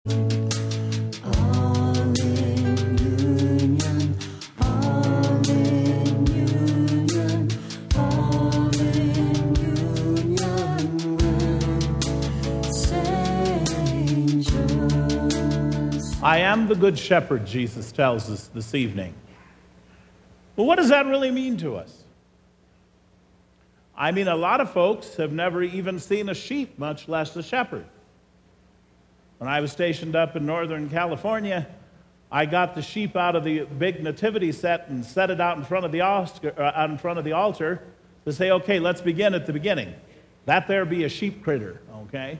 All in union, all in union, all in union with Saint Jude's. I am the good shepherd, Jesus tells us this evening. Well, what does that really mean to us? I mean, a lot of folks have never even seen a sheep, much less a shepherd. When I was stationed up in Northern California, I got the sheep out of the big nativity set and set it out in front of the altar to say, okay, let's begin at the beginning. That there be a sheep critter, okay?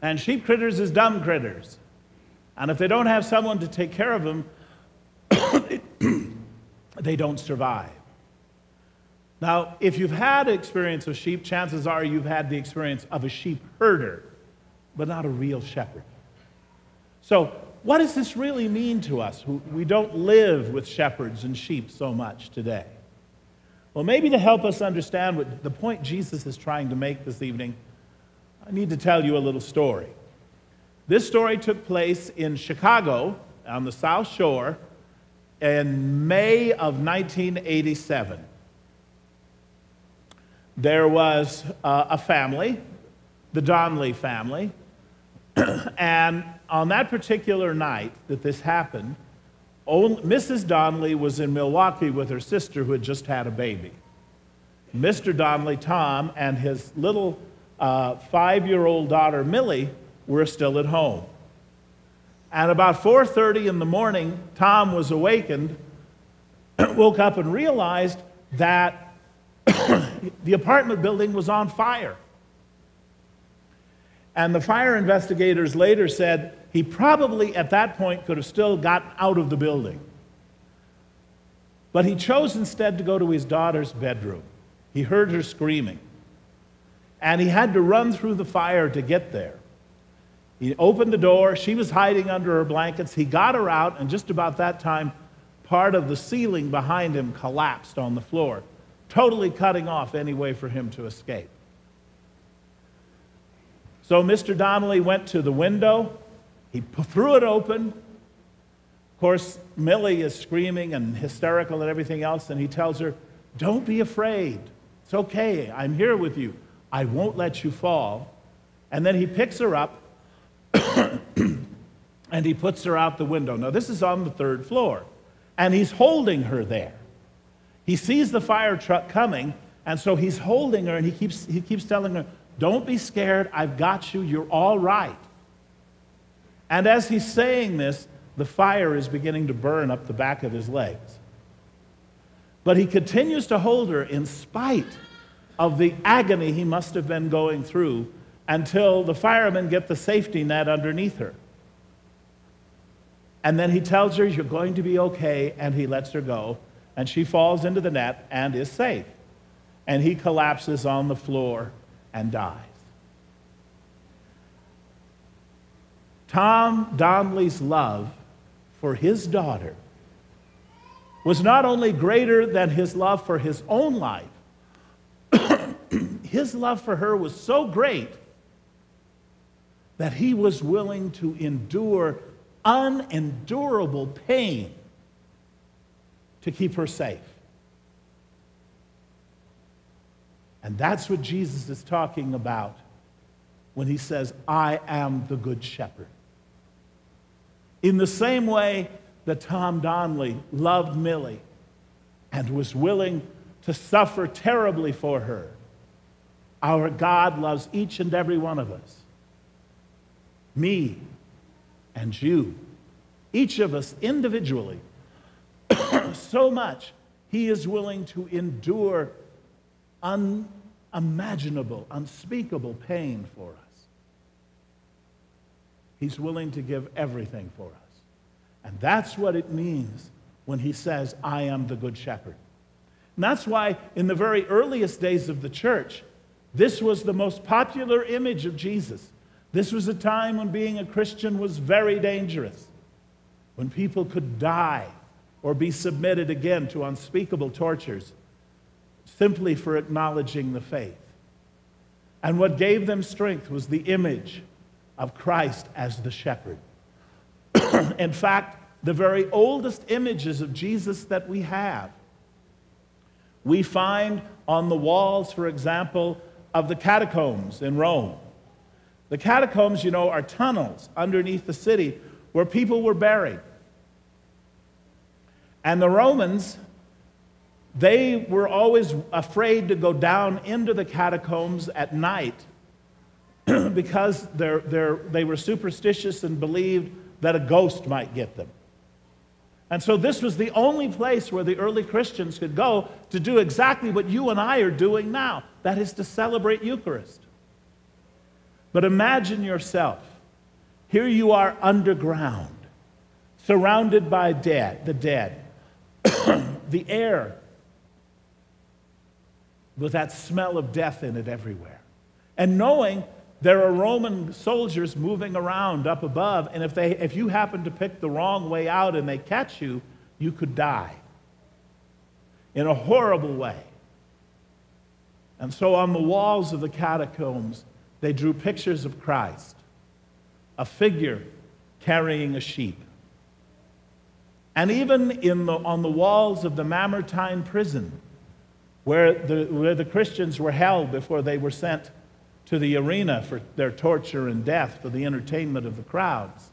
And sheep critters is dumb critters. And if they don't have someone to take care of them, they don't survive. Now, if you've had experience with sheep, chances are you've had the experience of a sheep herder, but not a real shepherd. So, what does this really mean to us who we don't live with shepherds and sheep so much today? Well, maybe to help us understand what the point Jesus is trying to make this evening, I need to tell you a little story. This story took place in Chicago on the South Shore in May of 1987. There was a family, the Donnelly family, and on that particular night that this happened, Mrs. Donnelly was in Milwaukee with her sister who had just had a baby. Mr. Donnelly, Tom, and his little 5-year-old daughter, Millie, were still at home. And about 4:30 in the morning, Tom was awakened, woke up and realized that the apartment building was on fire. And the fire investigators later said he probably at that point could have still gotten out of the building. But he chose instead to go to his daughter's bedroom. He heard her screaming. And he had to run through the fire to get there. He opened the door. She was hiding under her blankets. He got her out, and just about that time, part of the ceiling behind him collapsed on the floor, totally cutting off any way for him to escape. So Mr. Donnelly went to the window. He threw it open. Of course, Millie is screaming and hysterical and everything else, and he tells her, "Don't be afraid. It's okay. I'm here with you. I won't let you fall." And then he picks her up and he puts her out the window. Now, this is on the 3rd floor, and he's holding her there. He sees the fire truck coming, and so he's holding her, and he keeps telling her, "Don't be scared. I've got you. You're all right." And as he's saying this, the fire is beginning to burn up the back of his legs. But he continues to hold her in spite of the agony he must have been going through until the firemen get the safety net underneath her. And then he tells her, "You're going to be okay," and he lets her go. And she falls into the net and is safe. And he collapses on the floor and dies. Tom Donnelly's love for his daughter was not only greater than his love for his own life, his love for her was so great that he was willing to endure unendurable pain to keep her safe. And that's what Jesus is talking about when he says, "I am the good shepherd." In the same way that Tom Donnelly loved Millie and was willing to suffer terribly for her, our God loves each and every one of us. Me and you, each of us individually, so much he is willing to endure unimaginable, unspeakable pain for us. He's willing to give everything for us. And that's what it means when he says, "I am the good shepherd." And that's why in the very earliest days of the church, this was the most popular image of Jesus. This was a time when being a Christian was very dangerous, when people could die or be submitted again to unspeakable tortures simply for acknowledging the faith. And what gave them strength was the image of Christ as the shepherd. In fact, the very oldest images of Jesus that we have, we find on the walls, for example, of the catacombs in Rome. The catacombs, you know, are tunnels underneath the city where people were buried. And the Romans, they were always afraid to go down into the catacombs at night because they were superstitious and believed that a ghost might get them. And so this was the only place where the early Christians could go to do exactly what you and I are doing now. That is to celebrate Eucharist. But imagine yourself. Here you are underground, surrounded by the dead. The air with that smell of death in it everywhere. And knowing there are Roman soldiers moving around up above, and if you happen to pick the wrong way out and they catch you, you could die in a horrible way. And so on the walls of the catacombs, they drew pictures of Christ, a figure carrying a sheep. And even on the walls of the Mamertine prison, where the Christians were held before they were sent to the arena for their torture and death for the entertainment of the crowds,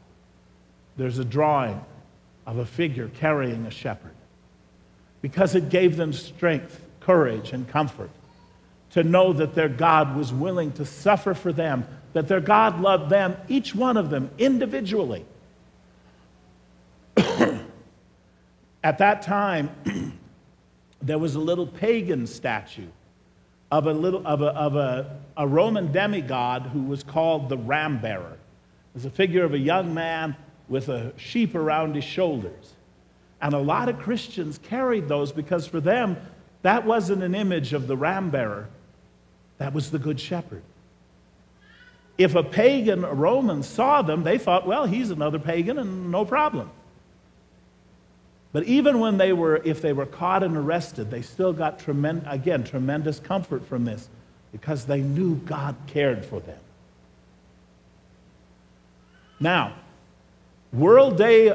there's a drawing of a figure carrying a shepherd, because it gave them strength, courage, and comfort to know that their God was willing to suffer for them, that their God loved them, each one of them individually. At that time, there was a little pagan statue of a Roman demigod who was called the ram bearer. It was a figure of a young man with a sheep around his shoulders. And a lot of Christians carried those because for them, that wasn't an image of the ram bearer. That was the Good Shepherd. If a pagan Roman saw them, they thought, well, he's another pagan and no problem. But even when if they were caught and arrested, they still got tremendous comfort from this because they knew God cared for them. Now, World Day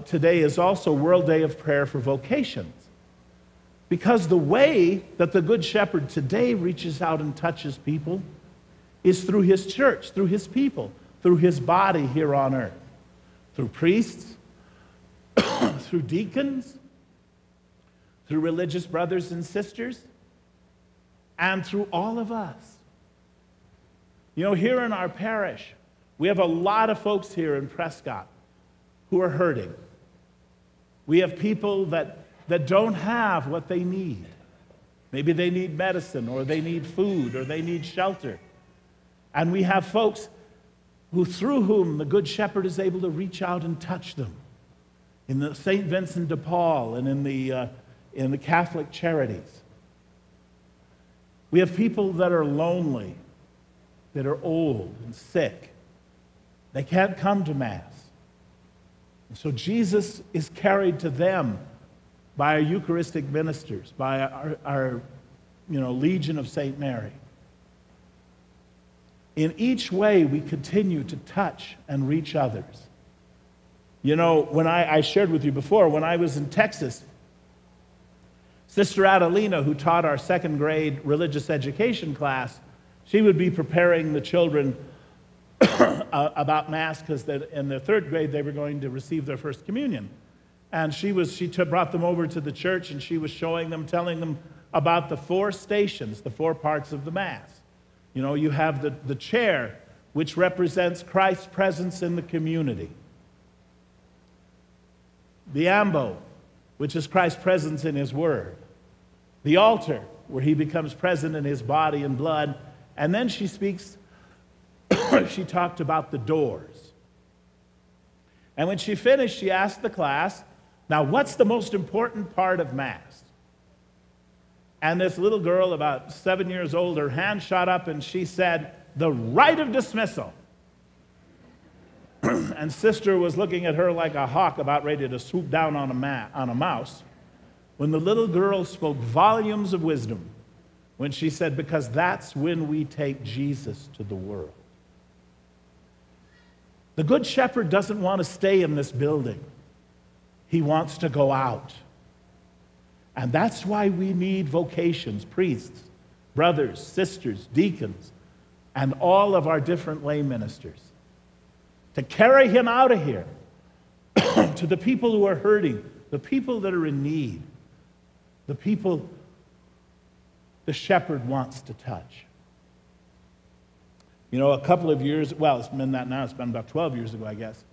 today is also World Day of Prayer for Vocations, because the way that the Good Shepherd today reaches out and touches people is through his church, through his people, through his body here on earth, through priests, through deacons, through religious brothers and sisters, and through all of us. You know, here in our parish, we have a lot of folks here in Prescott who are hurting. We have people that don't have what they need. Maybe they need medicine, or they need food, or they need shelter. And we have folks through whom the Good Shepherd is able to reach out and touch them. In the St. Vincent de Paul and in the Catholic Charities. We have people that are lonely, that are old and sick. They can't come to Mass. And so Jesus is carried to them by our Eucharistic ministers, by our Legion of St. Mary. In each way, we continue to touch and reach others. You know, when I shared with you before, when I was in Texas, Sister Adelina, who taught our second grade religious education class, she would be preparing the children about Mass because in the third grade they were going to receive their first communion. And she brought them over to the church, and she was showing them, telling them about the 4 stations, the 4 parts of the Mass. You know, you have the chair, which represents Christ's presence in the community. The ambo, which is Christ's presence in his word. The altar, where he becomes present in his body and blood. And then she talked about the doors. And when she finished, she asked the class, now what's the most important part of Mass? And this little girl, about 7 years old, her hand shot up and she said, the rite of dismissal. And Sister was looking at her like a hawk about ready to swoop down on a mouse, when the little girl spoke volumes of wisdom when she said, because that's when we take Jesus to the world. The Good Shepherd doesn't want to stay in this building. He wants to go out. And that's why we need vocations, priests, brothers, sisters, deacons, and all of our different lay ministers to carry him out of here to the people who are hurting, the people that are in need, the people the shepherd wants to touch. You know, a couple of years, well, it's been that now, it's been about 12 years ago, I guess.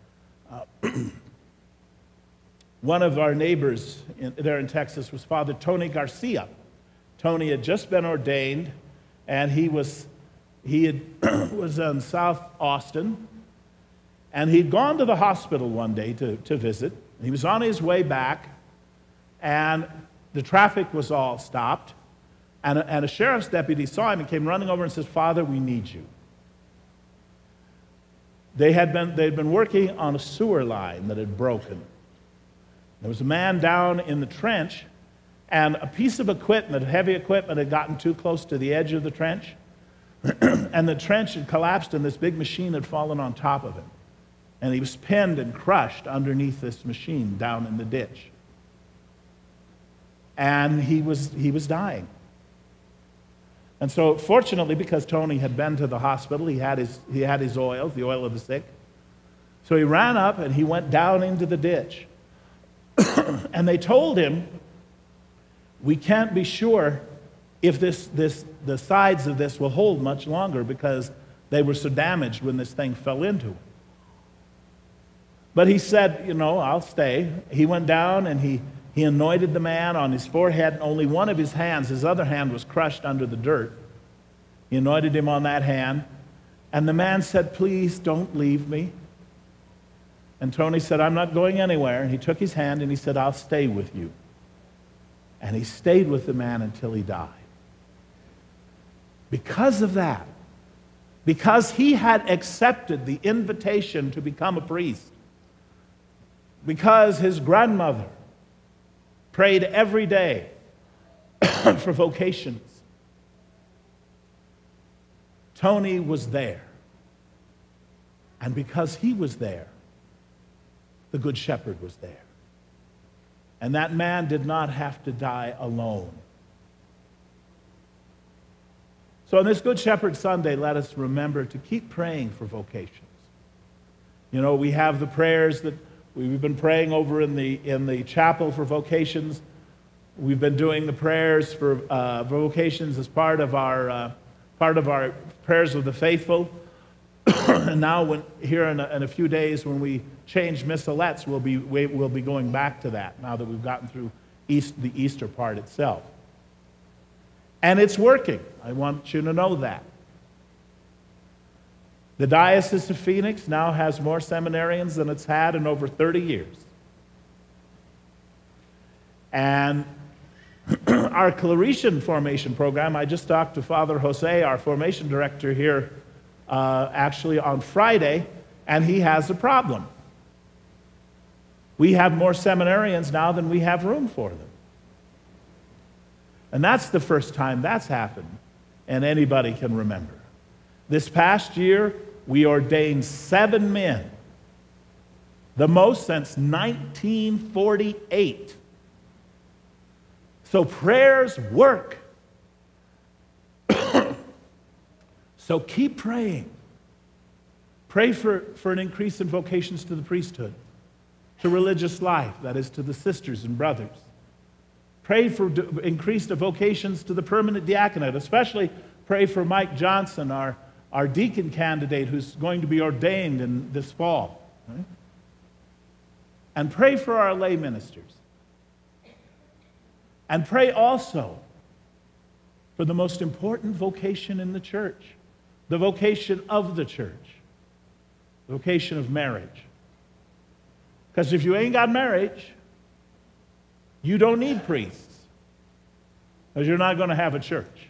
One of our neighbors there in Texas was Father Tony Garcia. Tony had just been ordained, and he was in South Austin, and he'd gone to the hospital one day to visit. He was on his way back, and the traffic was all stopped, and a sheriff's deputy saw him and came running over and says, "Father, we need you." They'd been working on a sewer line that had broken. There was a man down in the trench, and a piece of equipment, heavy equipment, had gotten too close to the edge of the trench, and the trench had collapsed, and this big machine had fallen on top of him. And he was pinned and crushed underneath this machine down in the ditch. And he was dying. And so, fortunately, because Tony had been to the hospital, he had his oil, the oil of the sick. So he ran up and he went down into the ditch. And they told him, "We can't be sure if the sides of this will hold much longer because they were so damaged when this thing fell into it." But he said, "You know, I'll stay." He went down and he anointed the man on his forehead, and only one of his hands, his other hand, was crushed under the dirt. He anointed him on that hand, and the man said, "Please don't leave me." And Tony said, "I'm not going anywhere." And he took his hand and he said, "I'll stay with you." And he stayed with the man until he died. Because of that, because he had accepted the invitation to become a priest, because his grandmother prayed every day for vocations, Tony was there. And because he was there, the Good Shepherd was there. And that man did not have to die alone. So on this Good Shepherd Sunday, let us remember to keep praying for vocations. You know, we have the prayers that we've been praying over in the chapel for vocations. We've been doing the prayers for vocations as part of our prayers of the faithful. And now, here in a few days, when we change missalettes, we'll be going back to that. Now that we've gotten through the Easter part itself, and it's working. I want you to know that. The Diocese of Phoenix now has more seminarians than it's had in over 30 years. And our Claretian formation program, I just talked to Father Jose, our formation director here, actually on Friday, and he has a problem. We have more seminarians now than we have room for them. And that's the first time that's happened, and anybody can remember. This past year, we ordained 7 men, the most since 1948. So prayers work. So keep praying. Pray for an increase in vocations to the priesthood, to religious life, that is, to the sisters and brothers. Pray for increased vocations to the permanent diaconate, especially pray for Mike Johnson, our deacon candidate who's going to be ordained in this fall. Right? And pray for our lay ministers. And pray also for the most important vocation in the church, the vocation of the church, the vocation of marriage. Because if you ain't got marriage, you don't need priests, because you're not going to have a church.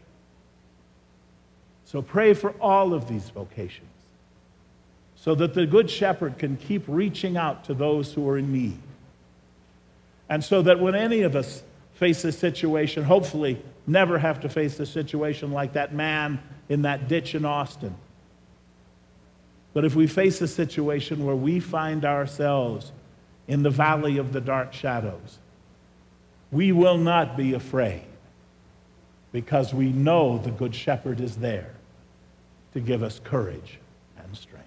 So pray for all of these vocations so that the Good Shepherd can keep reaching out to those who are in need. And so that when any of us face a situation, hopefully never have to face a situation like that man in that ditch in Austin. But if we face a situation where we find ourselves in the valley of the dark shadows, we will not be afraid because we know the Good Shepherd is there to give us courage and strength.